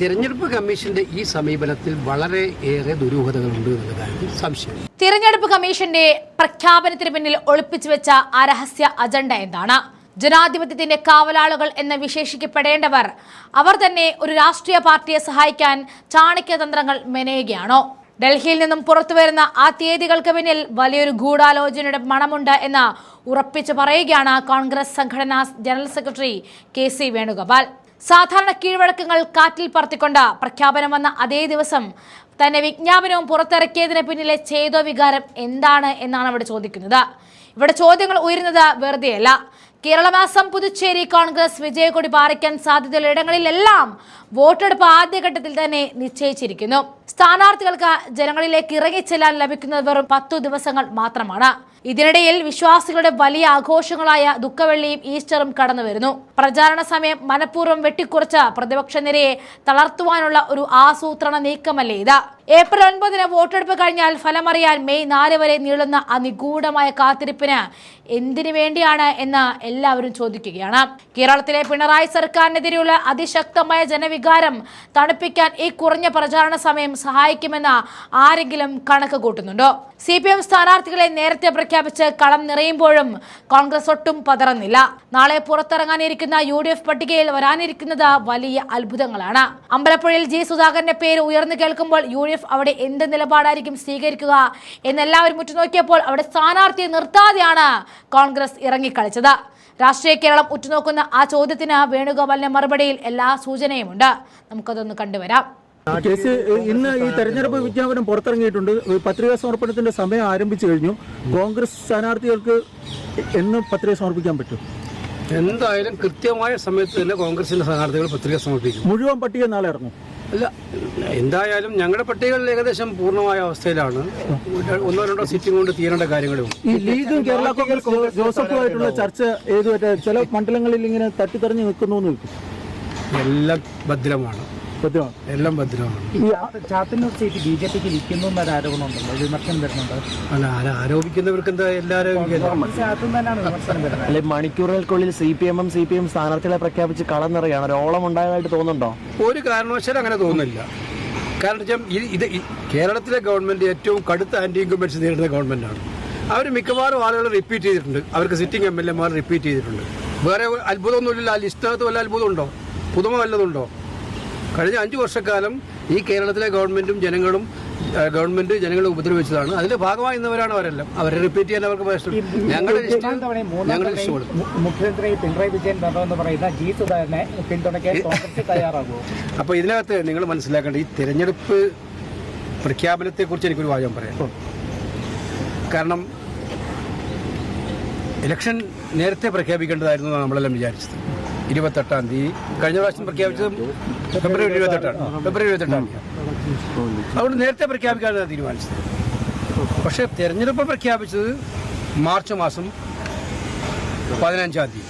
തിരഞ്ഞെടുപ്പ് കമ്മീഷന്റെ ഈ സമീപനത്തിൽ വളരെയേറെ ദുരൂഹതകളുണ്ട് എന്നുള്ള കാര്യത്തിൽ സംശയം. തിരഞ്ഞെടുപ്പ് കമ്മീഷന്റെ പ്രഖ്യാപനത്തിന് പിന്നിൽ ഒളിപ്പിച്ചു വെച്ച ആ രഹസ്യ അജണ്ട എന്താണ്? ജനാധിപത്യത്തിന്റെ കാവലാളുകൾ എന്ന് വിശേഷിക്കപ്പെടേണ്ടവർ അവർ തന്നെ ഒരു രാഷ്ട്രീയ പാർട്ടിയെ സഹായിക്കാൻ ചാണക്യതന്ത്രങ്ങൾ മെനയുകയാണോ? ഡൽഹിയിൽ നിന്നും പുറത്തുവരുന്ന ആ തീയതികൾക്ക് പിന്നിൽ വലിയൊരു ഗൂഢാലോചനയുടെ മണമുണ്ട് എന്ന് ഉറപ്പിച്ചു പറയുകയാണ് കോൺഗ്രസ് സംഘടനാ ജനറൽ സെക്രട്ടറി KC വേണുഗോപാൽ. സാധാരണ കീഴ്വഴക്കങ്ങൾ കാറ്റിൽ പറത്തിക്കൊണ്ട് പ്രഖ്യാപനം വന്ന അതേ ദിവസം തന്നെ വിജ്ഞാപനവും പുറത്തിറക്കിയതിന് പിന്നിലെ ചേതോ വികാരം എന്താണ് എന്നാണ് അവിടെ ചോദിക്കുന്നത്. ഇവിടെ ചോദ്യങ്ങൾ ഉയരുന്നത് വെറുതെയല്ല. കേരളം, അസം, പുതുച്ചേരി കോൺഗ്രസ് വിജയക്കൊടി പാറിക്കാൻ സാധ്യതയുള്ള ഇടങ്ങളിലെല്ലാം വോട്ടെടുപ്പ് ആദ്യഘട്ടത്തിൽ തന്നെ നിശ്ചയിച്ചിരിക്കുന്നു. സ്ഥാനാർത്ഥികൾക്ക് ജനങ്ങളിലേക്ക് ഇറങ്ങിച്ചെല്ലാൻ ലഭിക്കുന്നത് വെറും 10 ദിവസങ്ങൾ മാത്രമാണ്. ഇതിനിടയിൽ വിശ്വാസികളുടെ വലിയ ആഘോഷങ്ങളായ ദുഃഖവെള്ളിയും ഈസ്റ്ററും കടന്നു വരുന്നു. പ്രചാരണ സമയം മനഃപൂർവ്വം വെട്ടിക്കുറച്ച് പ്രതിപക്ഷ നിരയെ തളർത്തുവാനുള്ള ഒരു ആസൂത്രണ നീക്കമല്ലേ ഇത്? ഏപ്രിൽ 9 വോട്ടെടുപ്പ് കഴിഞ്ഞാൽ ഫലമറിയാൻ മെയ് 4 വരെ നീളുന്ന ആ നിഗൂഢമായ കാത്തിരിപ്പിന് എന്തിനു വേണ്ടിയാണ് എന്ന് എല്ലാവരും ചോദിക്കുകയാണ്. കേരളത്തിലെ പിണറായി സർക്കാരിനെതിരെയുള്ള അതിശക്തമായ ജനവികാരം തണുപ്പിക്കാൻ ഈ കുറഞ്ഞ പ്രചാരണ സമയം സഹായിക്കുമെന്ന് ആരെങ്കിലും കണക്ക് കൂട്ടുന്നുണ്ടോ? CPM സ്ഥാനാർത്ഥികളെ നേരത്തെ പ്രഖ്യാപിച്ച് കളം നിറയുമ്പോഴും കോൺഗ്രസ് ഒട്ടും പതറുന്നില്ല. നാളെ പുറത്തിറങ്ങാനിരിക്കുന്ന UDF പട്ടികയിൽ വരാനിരിക്കുന്നത് വലിയ അത്ഭുതങ്ങളാണ്. അമ്പലപ്പുഴയിൽ G സുധാകരന്റെ പേര് ഉയർന്നു കേൾക്കുമ്പോൾ UDF അവിടെ എന്ത് നിലപാടായിരിക്കും സ്വീകരിക്കുക എന്നെല്ലാവരും ഉറ്റുനോക്കിയപ്പോൾ അവിടെ സ്ഥാനാർത്ഥിയെ നിർത്താതെയാണ് കോൺഗ്രസ് ഇറങ്ങിക്കളിച്ചത്. രാഷ്ട്രീയ കേരളം ഉറ്റുനോക്കുന്ന ആ ചോദ്യത്തിന് വേണുഗോപാലിന്റെ മറുപടിയിൽ എല്ലാ സൂചനയുമുണ്ട്. നമുക്കതൊന്ന് കണ്ടുവരാം. ഇന്ന് ഈ തെരഞ്ഞെടുപ്പ് വിജ്ഞാപനം പുറത്തിറങ്ങിയിട്ടുണ്ട്. പത്രികാ സമർപ്പണത്തിന്റെ സമയം ആരംഭിച്ചു കഴിഞ്ഞു. കോൺഗ്രസ് സ്ഥാനാർത്ഥികൾക്ക് എന്ന് പത്രിക സമർപ്പിക്കാൻ പറ്റും? എന്തായാലും കൃത്യമായ സമയത്ത് തന്നെ കോൺഗ്രസിന്റെ സ്ഥാനാർത്ഥികൾ പത്രിക സമർപ്പിക്കും. മുഴുവൻ പട്ടിക നാളെ ഇറങ്ങും? അല്ല, എന്തായാലും ഞങ്ങളുടെ പട്ടികകൾ ഏകദേശം പൂർണ്ണമായ അവസ്ഥയിലാണ്. 1-2 സിറ്റിംഗ് കൊണ്ട് തീരേണ്ട കാര്യങ്ങളും. ഈ ലീഗും കേരള കോൺഗ്രസ് ജോസഫുമായിട്ടുള്ള ചർച്ച ഏതുവരെ? ചില മണ്ഡലങ്ങളിൽ ഇങ്ങനെ തട്ടിത്തെറിഞ്ഞ് നിൽക്കുന്നു. എല്ലാം ഭദ്രമാണ്. എല്ലാം ഭദ്രമാണ്. ചാത്തന്നൂർ സീറ്റ് BJPക്ക് ഇരിക്കുന്നു എന്നൊരു ആരോപണമുണ്ടല്ലോ, വിമർശനം വരുന്നുണ്ട്. അല്ല, ആരോപിക്കുന്നവർക്ക് എന്താ എല്ലാവരും അല്ലെ? മണിക്കൂറുകൾക്കുള്ളിൽ CPM സ്ഥാനാർത്ഥികളെ പ്രഖ്യാപിച്ച് കളം നിറയാണ്. ഒരു ഓളം ഉണ്ടായതായിട്ട് തോന്നുന്നുണ്ടോ? ഒരു കാരണവശാലും അങ്ങനെ തോന്നുന്നില്ല. കാരണം ഇത് കേരളത്തിലെ ഗവൺമെന്റ് ഏറ്റവും കടുത്ത ആന്റി ഇൻകംബൻസി നേരിടുന്ന ഗവൺമെന്റാണ്. അവർ മിക്കവാറും ആളുകൾ റിപ്പീറ്റ് ചെയ്തിട്ടുണ്ട്. അവർക്ക് സിറ്റിംഗ് MLA റിപ്പീറ്റ് ചെയ്തിട്ടുണ്ട്. വേറെ അത്ഭുതമൊന്നുമില്ല. ആ ലിസ്റ്റിനകത്ത് വല്ല അത്ഭുതമുണ്ടോ? പുതുമ വല്ലതുണ്ടോ? കഴിഞ്ഞ 5 വർഷക്കാലം ഈ കേരളത്തിലെ ഗവൺമെന്റ് ജനങ്ങളെ ഉപദ്രവിച്ചതാണ്. അതിന്റെ ഭാഗമായി ഇന്നവരാണ് അവരെല്ലാം. അവരെ റിപ്പീറ്റ് ചെയ്യാൻ അവർക്ക് മുഖ്യമന്ത്രി പിണറായി വിജയൻ എന്ന് പറയുന്ന G സുധാകരനെ പിന്തുണയ്ക്കാൻ കോൺഗ്രസ് തയ്യാറാകുമോ? അപ്പോൾ ഇതിനകത്ത് നിങ്ങൾ മനസ്സിലാക്കേണ്ട ഈ തെരഞ്ഞെടുപ്പ് പ്രഖ്യാപനത്തെ കുറിച്ച് എനിക്കൊരു വാചകം പറയാം. കാരണം ഇലക്ഷൻ നേരത്തെ പ്രഖ്യാപിക്കേണ്ടതായിരുന്നു നമ്മളെല്ലാം വിചാരിച്ചത്. 28-ാം തീയതി. കഴിഞ്ഞ പ്രാവശ്യം പ്രഖ്യാപിച്ചത് ഫെബ്രുവരി 28-ാം തീയതി. അതുകൊണ്ട് നേരത്തെ പ്രഖ്യാപിക്കാനാണ് തീരുമാനിച്ചത്. പക്ഷേ തെരഞ്ഞെടുപ്പ് പ്രഖ്യാപിച്ചത് മാർച്ച് മാസം 15-ാം തീയതി.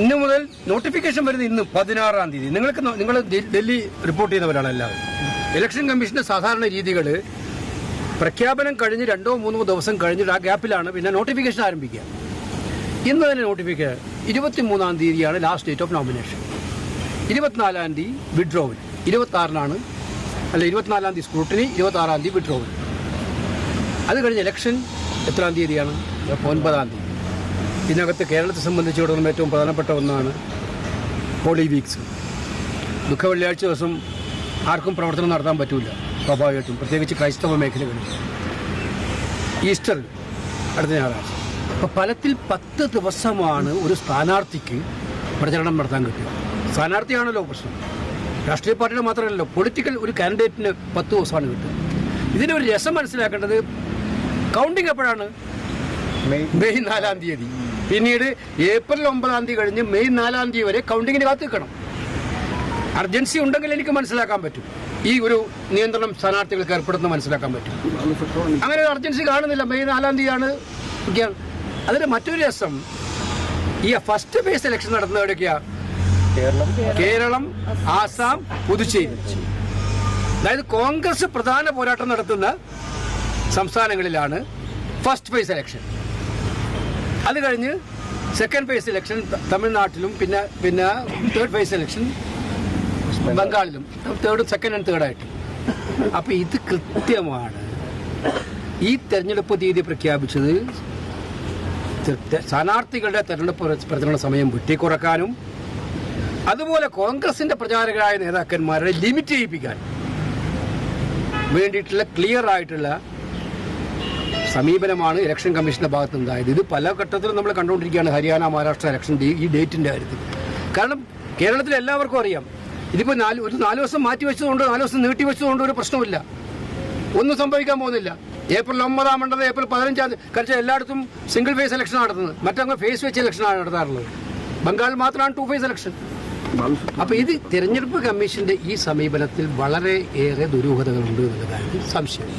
ഇന്ന് മുതൽ നോട്ടിഫിക്കേഷൻ വരുന്നത് ഇന്ന് 16-ാം തീയതി. നിങ്ങൾ ഡൽഹി റിപ്പോർട്ട് ചെയ്യുന്നവരാണ് എല്ലാവരും. ഇലക്ഷൻ കമ്മീഷന്റെ സാധാരണ രീതികൾ പ്രഖ്യാപനം കഴിഞ്ഞ് 2-3 ദിവസം കഴിഞ്ഞിട്ട് ആ ഗ്യാപ്പിലാണ് പിന്നെ നോട്ടിഫിക്കേഷൻ ആരംഭിക്കുക. ഇന്ന് തന്നെ നോട്ടിഫിക്കേഷൻ 23-ാം തീയതിയാണ് ലാസ്റ്റ് ഡേറ്റ് ഓഫ് നോമിനേഷൻ. 24-ാം തീയതി വിഡ്രോവൽ. 24-ാം തീയതി സ്ക്രൂട്ടിനി, 26-ാം തീയതി വിഡ്രോവൽ. അത് കഴിഞ്ഞ് ഇലക്ഷൻ എത്രാം തീയതിയാണ്? 9-ാം തീയതി. ഇതിനകത്ത് കേരളത്തെ സംബന്ധിച്ചിടത്തോളം ഏറ്റവും പ്രധാനപ്പെട്ട ഒന്നാണ് ഹോളി വീക്സ്. ദുഃഖ വെള്ളിയാഴ്ച ദിവസം ആർക്കും പ്രവർത്തനം നടത്താൻ പറ്റില്ല സ്വാഭാവികമായിട്ടും, പ്രത്യേകിച്ച് ക്രൈസ്തവ മേഖലകളിൽ. ഈസ്റ്റർ അടുത്ത ഞായറാഴ്ച. അപ്പോൾ ഫലത്തിൽ 10 ദിവസമാണ് ഒരു സ്ഥാനാർത്ഥിക്ക് പ്രചരണം നടത്താൻ കിട്ടുക. സ്ഥാനാർത്ഥിയാണല്ലോ പ്രശ്നം. രാഷ്ട്രീയ പാർട്ടിയുടെ മാത്രമല്ലല്ലോ, പൊളിറ്റിക്കൽ ഒരു കാൻഡിഡേറ്റിന് 10 ദിവസമാണ് കിട്ടുക. ഇതിൻ്റെ ഒരു രസം മനസ്സിലാക്കേണ്ടത് കൗണ്ടിങ് എപ്പോഴാണ്? മെയ് 4-ാം തീയതി. പിന്നീട് ഏപ്രിൽ 9-ാം തീയതി കഴിഞ്ഞ് മെയ് 4-ാം തീയതി വരെ കൗണ്ടിങ്ങിന് കാത്തു നിൽക്കണം. അർജൻസി ഉണ്ടെങ്കിൽ എനിക്ക് മനസ്സിലാക്കാൻ പറ്റും. ഈ ഒരു നിയന്ത്രണം സ്ഥാനാർത്ഥികൾക്ക് ഏർപ്പെടുത്തുന്ന മനസ്സിലാക്കാൻ പറ്റും. അങ്ങനെ ഒരു അർജൻസി കാണുന്നില്ല. മെയ് 4-ാം തീയതിയാണ്. അതിന്റെ മറ്റൊരു രസം, ഈ ഫസ്റ്റ് ഫേസ് ഇലക്ഷൻ നടത്തുന്നത് എവിടെയൊക്കെയാ? കേരളം, ആസാം, പുതുച്ചേരി. അതായത് കോൺഗ്രസ് പ്രധാന പോരാട്ടം നടത്തുന്ന സംസ്ഥാനങ്ങളിലാണ് ഫസ്റ്റ് ഫേസ് ഇലക്ഷൻ. അത് കഴിഞ്ഞ് സെക്കൻഡ് ഫേസ് ഇലക്ഷൻ തമിഴ്നാട്ടിലും പിന്നെ തേർഡ് ഫേസ് ഇലക്ഷൻ ബംഗാളിലും സെക്കൻഡ് ആൻഡ് തേർഡായിട്ട്. അപ്പൊ ഇത് കൃത്യമാണ്. ഈ തെരഞ്ഞെടുപ്പ് തീയതി പ്രഖ്യാപിച്ചത് സ്ഥാനാർത്ഥികളുടെ തെരഞ്ഞെടുപ്പ് പ്രചരണ സമയം വെട്ടിക്കുറക്കാനും അതുപോലെ കോൺഗ്രസിന്റെ പ്രചാരകരായ നേതാക്കന്മാരെ ലിമിറ്റ് ചെയ്യിപ്പിക്കാൻ വേണ്ടിയിട്ടുള്ള ക്ലിയർ ആയിട്ടുള്ള സമീപനമാണ് ഇലക്ഷൻ കമ്മീഷന്റെ ഭാഗത്ത് ഉണ്ടായത്. ഇത് പല ഘട്ടത്തിലും നമ്മൾ കണ്ടുകൊണ്ടിരിക്കുകയാണ്. ഹരിയാന, മഹാരാഷ്ട്ര ഇലക്ഷൻ ഈ ഡേറ്റിന്റെ കാര്യത്തിൽ. കാരണം കേരളത്തിൽ എല്ലാവർക്കും അറിയാം, ഇതിപ്പോൾ 4 ദിവസം മാറ്റി വെച്ചതുകൊണ്ട് 4 ദിവസം നീട്ടി വെച്ചതുകൊണ്ട് ഒരു പ്രശ്നമില്ല, ഒന്നും സംഭവിക്കാൻ പോകുന്നില്ല. ഏപ്രിൽ 9 മണ്ഡലം ഏപ്രിൽ 15 കഴിച്ച എല്ലായിടത്തും സിംഗിൾ ഫേസ് ഇലക്ഷൻ നടത്തുന്നത്, മറ്റങ്ങ് ഫേസ് വെച്ച് ഇലക്ഷനാണ് നടത്താറുള്ളത്. ബംഗാളിൽ മാത്രമാണ് 2 ഫേസ് ഇലക്ഷൻ. അപ്പൊ ഇത് തെരഞ്ഞെടുപ്പ് കമ്മീഷന്റെ ഈ സമീപനത്തിൽ വളരെ ഏറെ ദുരൂഹതകളുണ്ട് എന്നുള്ള കാര്യത്തിൽ സംശയം.